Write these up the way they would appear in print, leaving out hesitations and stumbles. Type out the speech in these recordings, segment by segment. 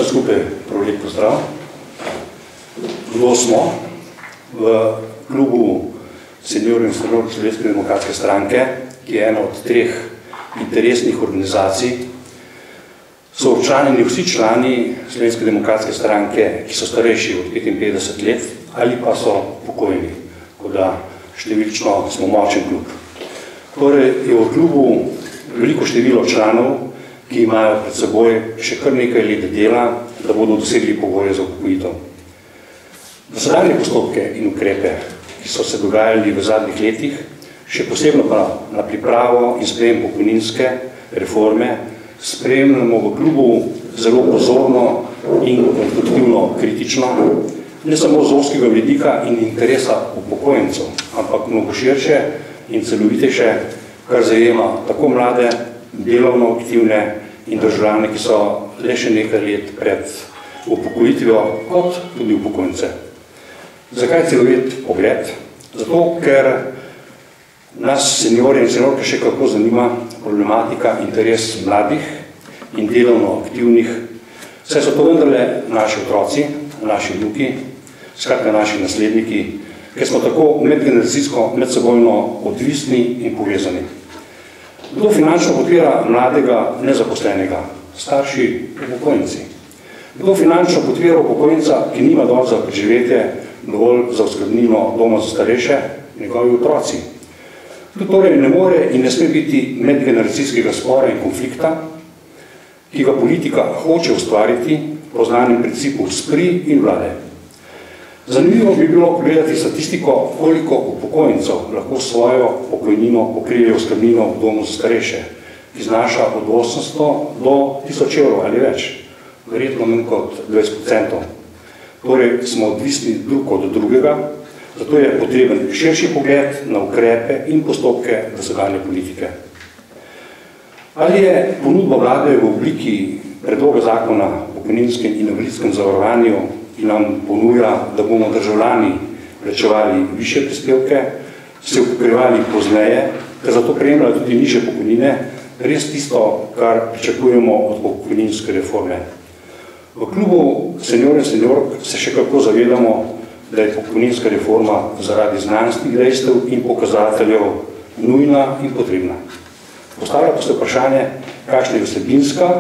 Vse skupaj prav lep pozdrav. Bilo smo v klubu seniorjev in seniork Slovenske demokratske stranke, ki je ena od 3 interesnih organizacij. So občlanjeni vsi člani Slovenske demokratske stranke, ki so starejši od 55 let ali pa so pokojni, tako da številčno smo močen klub. Torej je v klubu veliko število članov, ki imajo pred seboj še kar nekaj let dela, da bodo dosegli pogoje za upokojitev. Dosedanje postopke in ukrepe, ki so se dogajali v zadnjih letih, še posebno pa na pripravo in sprejem pokojninske reforme, spremljamo v klubu zelo pozorno in konstruktivno kritično, ne samo z ozkega vidika in interesa upokojencev, ampak mnogo širše in celovitejše, kar zajema tako mlade, delovno aktivne in državljane, ki so le še nekaj let pred upokojitvijo, kot tudi upokojence. Zakaj celovit pogled? Zato, ker nas seniorje in seniorke še kako zanima problematika interes mladih in delovno aktivnih, saj so to vendarle naši otroci, naši vnuki, skratka naši nasledniki, ker smo tako medgeneracijsko, medsebojno odvisni in povezani. Kdo finančno podpira mladega nezaposlenega? Starši upokojenci. Kdo finančno podpira upokojenca, ki nima dovolj za preživetje, dovolj za oskrbnino doma za starejše, njegovi otroci? Tu torej ne more in ne sme biti medgeneracijskega spora in konflikta, ki ga politika hoče ustvariti po znanem principu spri in vlade. Zanimivo bi bilo pogledati statistiko, koliko upokojencev lahko svojo pokojnino pokrijejo oskrbnino v domu za starejše, ki znaša od 800 do 1000 evrov ali več, verjetno manj kot 20%. Torej smo odvisni drug od drugega, zato je potreben širši pogled na ukrepe in postopke dosedanje politike. Ali je ponudba vlade v obliki predloga zakona o pokojninskem in invalidskem zavarovanju, ki nam ponuja, da bomo državljani plačevali višje prispevke, se upokojevali pozneje, ter zato prejemali tudi nižje pokojnine, res tisto, kar pričakujemo od pokojninske reforme. V klubu seniorjev in seniork se še kako zavedamo, da je pokojninska reforma zaradi znanstvenih dejstev in pokazateljev nujna in potrebna. Postavlja pa se vprašanje, kakšna je vsebinska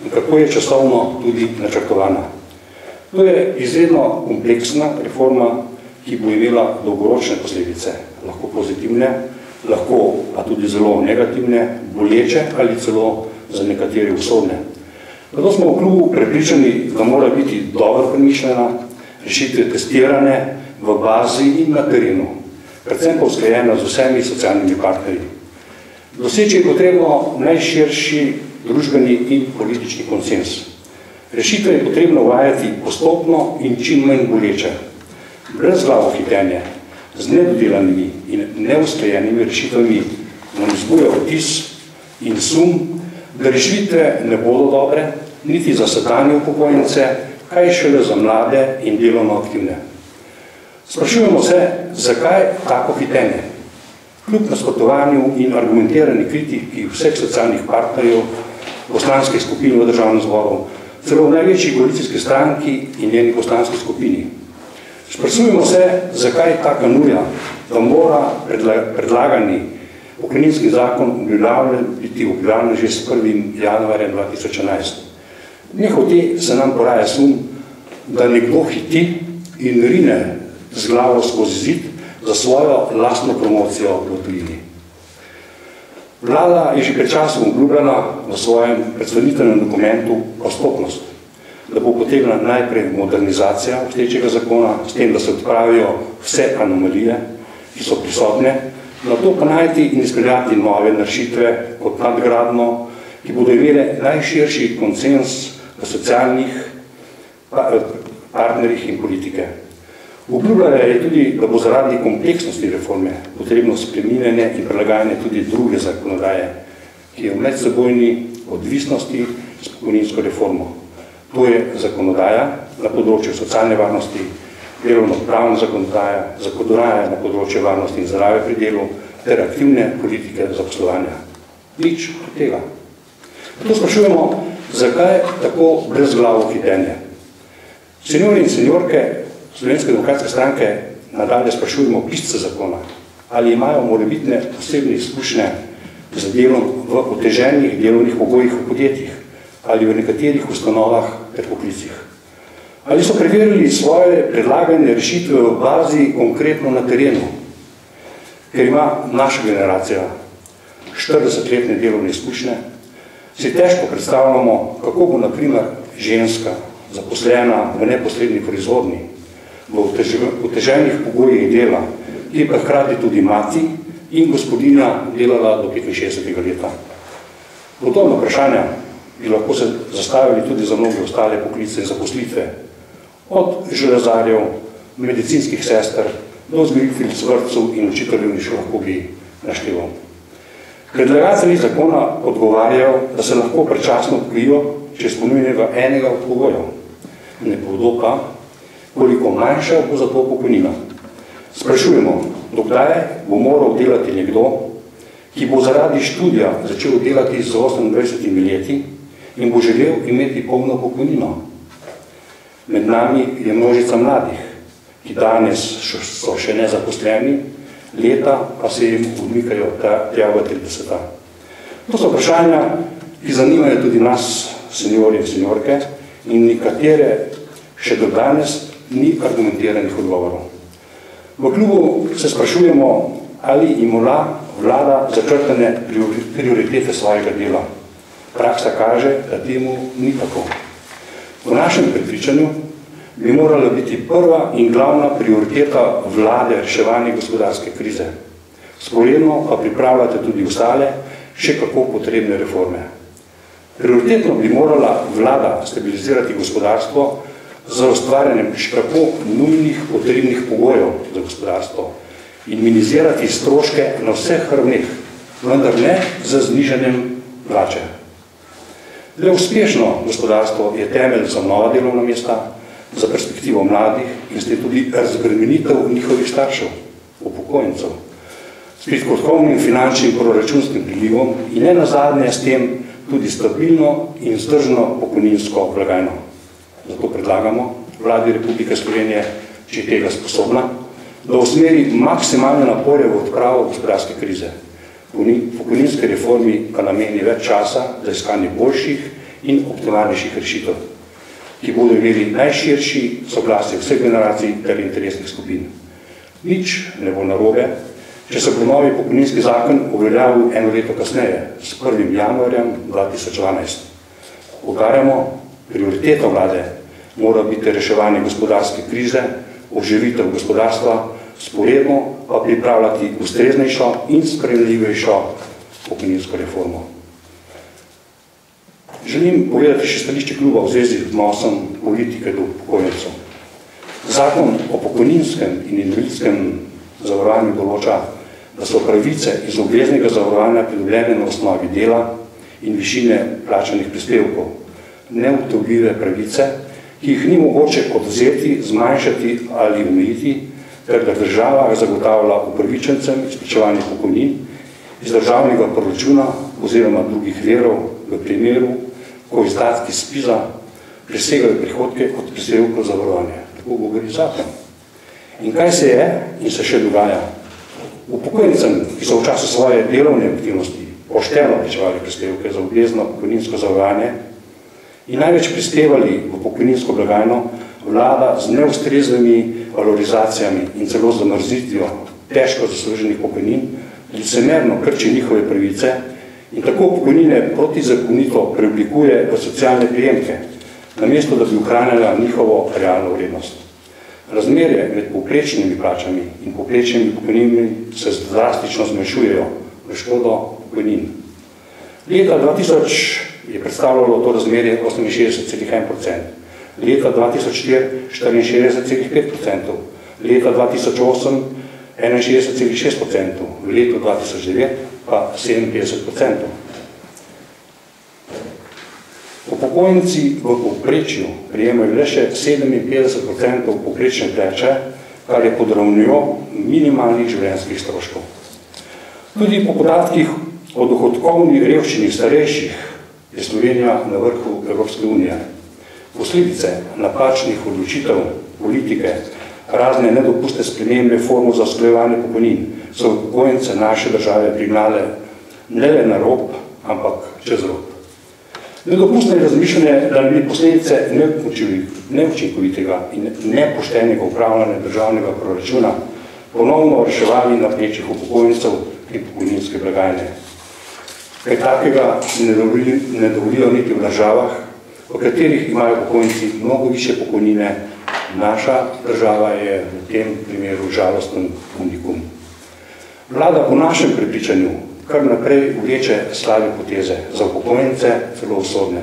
in kako je časovno tudi načrtovana. To je izredno kompleksna reforma, ki bo imela dolgoročne posledice, lahko pozitivne, lahko pa tudi zelo negativne, boleče ali celo za nekatere usodne. Zato smo v klubu prepričani, da mora biti dobro premišljena, rešitve testirane v bazi in na terenu, predvsem pa usklajena z vsemi socialnimi partnerji. Doseči je potrebno najširši družbeni in politični konsens. Rešitve je potrebno uvajati postopno in čim manj boleče. Brezglavo hitenje z nedodelanimi in neusklajenimi rešitvami nam vzbuja vtis in sum, da rešitve ne bodo dobre, niti za sedanje upokojence, kaj šele za mlade in delovno aktivne. Sprašujemo se, zakaj tako hitenje? Kljub nasprotovanju in argumentirani kritiki vseh socialnih partnerjev, poslanskih skupin v državnem zboru, celo v največji koalicijski stranki in njeni poslanski skupini. Sprašujemo se, zakaj taka nuja, da mora predlagani pokojninski zakon biti objavljen že s 1. januarjem 2011. Nehote se nam poraja sum, da nekdo hiti in rine z glavo skozi zid za svojo lastno promocijo v tujini. Vlada je že pred časom obljubljala v svojem predstavitvenem dokumentu postopnost, da bo potrebna najprej modernizacija obstoječega zakona, s tem, da se odpravijo vse anomalije, ki so prisotne, nato pa najti in izpeljati nove rešitve kot nadgradno, ki bodo imele najširši konsens v socialnih partnerjih in politike. Obljubljala je tudi, da bo zaradi kompleksnosti reforme potrebno spreminjanje in prilagajanje tudi druge zakonodaje, ki je v medsebojni odvisnosti s pokojninsko reformo. To je zakonodaja na področju socialne varnosti, delovno-pravna zakonodaja, zakonodaja na področju varnosti in zdravja pri delu ter aktivne politike zaposlovanja. Nič od tega. Zato sprašujemo, zakaj tako brezglavo hitenje. Seniori in seniorke Slovenske demokratske stranke nadalje sprašujemo pisce zakona, ali imajo morebitne posebne izkušnje z delom v oteženih delovnih pogojih v podjetjih ali v nekaterih ustanovah ter poklicih. Ali so preverili svoje predlagane rešitve v bazi konkretno na terenu, ker ima naša generacija 40-letne delovne izkušnje, si težko predstavljamo, kako bo na primer ženska zaposlena v neposredni proizvodnji, v oteženih pogojih dela, ki pa hkrati tudi mati in gospodinja delala do 65. leta. Podobno vprašanja bi lahko se zastavili tudi za mnoge ostale poklice in zaposlitve, od železarjev, medicinskih sester, do vzgojiteljic vrtcev in učiteljev lahko bi našteval. Predlagatelji zakona odgovarjajo, da se lahko predčasno vpijo, če izpolnjuje enega od pogojev. Ne povedo pa, koliko manjša bo za to pokojnina. Sprašujemo, dokdaj bo moral delati nekdo, ki bo zaradi študija začel delati z 28 leti in bo želel imeti polno pokojnino. Med nami je množica mladih, ki danes so še nezaposleni, leta pa se jim odmikajo tja v 30. To so vprašanja, ki zanimajo tudi nas, seniori in seniorke, in nekatere še do danes ni argumentiranih odgovorov. V klubu se sprašujemo, ali ima vlada začrtane prioritete svojega dela. Praksa kaže, da temu ni tako. V našem prepričanju bi morala biti prva in glavna prioriteta vlade reševanje gospodarske krize. Sporedno pa pripravljate tudi ostale, še kako potrebne reforme. Prioritetno bi morala vlada stabilizirati gospodarstvo za ustvarjanjem še kako nujnih potrebnih pogojev za gospodarstvo in minimizirati stroške na vseh ravneh, vendar ne za znižanjem plače. Le uspešno gospodarstvo je temelj za nova delovna mesta, za perspektivo mladih in s tem tudi razbremenitev njihovih staršev, upokojencev, s prihodkovnim finančnim proračunskim prilivom in ne nazadnje s tem tudi stabilno in vzdržno pokojninsko blagajno. Zato predlagamo vladi Republike Slovenije, če je tega sposobna, da usmeri maksimalne napore v odpravo gospodarske krize. Pokojninske reformi pa nameni več časa za iskanje boljših in optimalnejših rešitev, ki bodo imeli najširši soglasje vseh generacij ter interesnih skupin. Nič ne bo narobe, če se bo novi pokojninski zakon uveljavil eno leto kasneje, s 1. januarjem 2012. Poudarjamo, prioriteta vlade mora biti reševanje gospodarske krize, oživitev gospodarstva, sporedno pa pripravljati ustreznejšo in sprejemljivejšo pokojninsko reformo. Želim povedati še stališče kluba v zvezi z odnosom politike do upokojencev. Zakon o pokojninskem in invalidskem zavarovanju določa, da so pravice iz obveznega zavarovanja pridobljene na osnovi dela in višine plačanih prispevkov, neutovljive pravice, ki jih ni mogoče odvzeti, zmanjšati ali omejiti, ter da država zagotavlja upravičencem izplačevanje pokojnin iz državnega proračuna oziroma drugih virov v primeru, ko izdatki SPIZ-a presegajo prihodke od prispevkov zavarovanja. Tako govori zakon. In kaj se je in se še dogaja? Upokojencem, ki so v času svoje delovne aktivnosti pošteno plačevali prispevke za obvezno pokojninsko zavarovanje in največ prispevali v pokojninsko blagajno, vlada z neustreznimi valorizacijami in celo zamrzitvijo težko zasluženih pokojnin licemerno krči njihove pravice in tako pokojnine protizakonito preoblikuje v socialne prejemke, namesto da bi ohranjala njihovo realno vrednost. Razmerje med povprečnimi plačami in povprečnimi pokojninami se drastično zmanjšujejo v škodo pokojnin. Leta 2000 je predstavljalo to razmerje 68,1%. Leta 2004 64,5%, leta 2008 61,6%, v letu 2009 pa 57%. Upokojenci v povprečju prejemajo le še 57% povprečne plače, kar je pod ravnjo minimalnih življenjskih stroškov. Tudi po podatkih o dohodkovni revščini starejših je Slovenija na vrhu Evropske unije. Posledice napačnih odločitev politike, razne nedopustne spremembe formul za usklajevanje pokojnin so upokojence naše države prignale ne le na rob, ampak čez rob. Nedopustno je razmišljanje, da bi posledice neučinkovitega in nepoštenega upravljanja državnega proračuna ponovno reševali na plečih upokojencev in pokojninske blagajne. Kaj takega ne dovolijo niti v državah, v katerih imajo upokojenci mnogo više pokojnine. Naša država je v tem primeru žalosten unikum. Vlada po našem prepričanju kar naprej vleče slabe poteze, za upokojence celo usodne.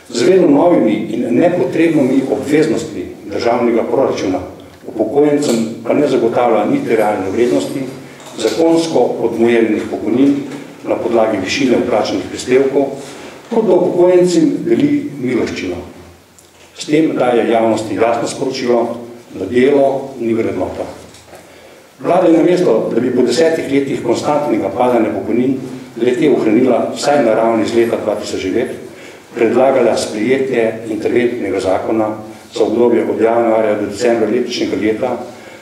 Z vedno novimi in nepotrebnimi obveznostmi državnega proračuna upokojencem pa ne zagotavlja niti realne vrednosti, zakonsko odmojelnih pokojnin na podlagi višine vplačanih prispevkov, kot da upokojencem deli miloščino. S tem daje javnosti jasno sporočilo, da delo ni vrednota. Vlada je namesto, da bi po 10 letih konstantnega padanja pokojnin le-te ohranila vsaj na ravni iz leta 2009, predlagala sprejetje interventnega zakona za obdobje od januarja do decembra letošnjega leta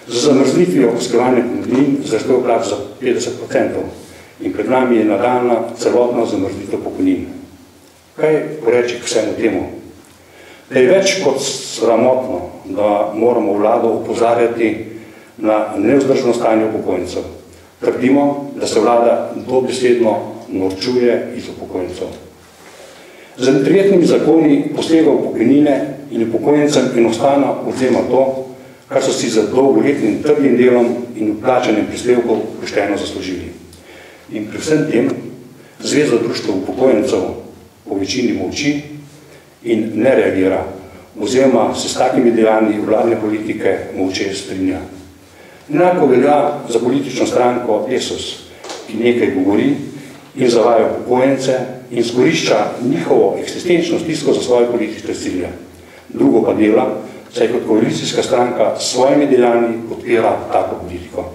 z zamrznitvijo usklajevanja pokojnin z rastjo plač za 50% in pred nami je nadaljnja celotna zamrznitev pokojnin. Kaj poreči k vsemu temu? Da je več kot sramotno, da moramo vlado opozarjati na nevzdržno stanje upokojencev. Trdimo, da se vlada dobesedno norčuje iz upokojencev. Z interventnimi zakoni posega v pokojnine in upokojencem enostavno odvzema to, kar so si za dolgoletnim trdim delom in vplačanjem prispevkov pošteno zaslužili. In pri vsem tem Zveza društva upokojencev po večini molči in ne reagira, oziroma se s takimi dejanji vladne politike molče strinja. Enako velja za politično stranko ESUS, ki nekaj govori in zavaja upokojence in skorišča njihovo eksistenčno stisko za svoje politične cilje. Drugo pa dela, saj kot koalicijska stranka s svojimi dejanji podpira tako politiko.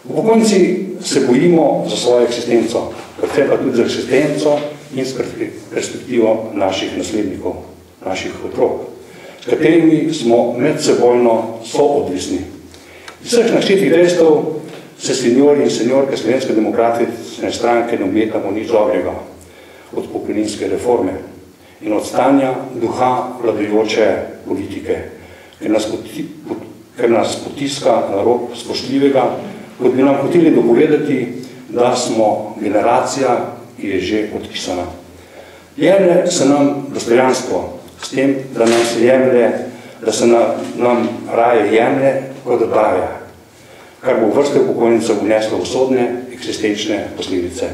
Upokojenci se bojimo za svojo eksistenco, predvsem pa tudi za eksistenco in s perspektivo naših naslednikov, naših otrok, s katerimi smo medsebojno soodvisni. Iz vseh naštetih dejstev se seniori in seniorke Slovenske demokratične stranke ne obetamo nič dobrega od pokojninske reforme in od stanja duha vladajoče politike, ker nas potiska na rob spoštljivega, kot bi nam hoteli dopovedati, da smo generacija, ki je že odpisana. Jemlje se nam dostojanstvo s tem, da nam se jemlje, da se nam raje jemlje, kot daje, kar bo vrste upokojencev vneslo usodne eksistenčne posledice.